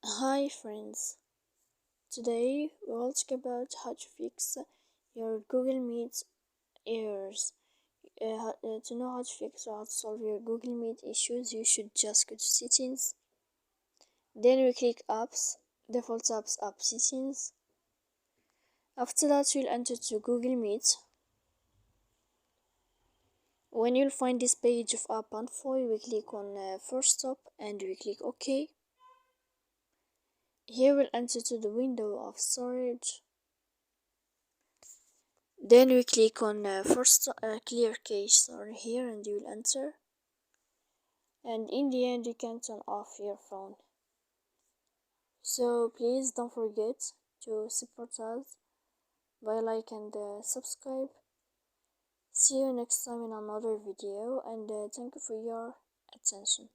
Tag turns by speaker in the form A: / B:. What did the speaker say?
A: Hi friends, today we'll talk about how to fix your Google Meet errors. To know how to fix or how to solve your Google Meet issues, you should just go to settings. Then we click apps, default apps, app settings. After that, we'll enter to Google Meet. When you'll find this page of app info, we click on first stop and we click OK. Here we'll enter to the window of storage. Then we click on first clear cache here and you will enter, and in the end you can turn off your phone. So please don't forget to support us by like and subscribe. See you next time in another video, and thank you for your attention.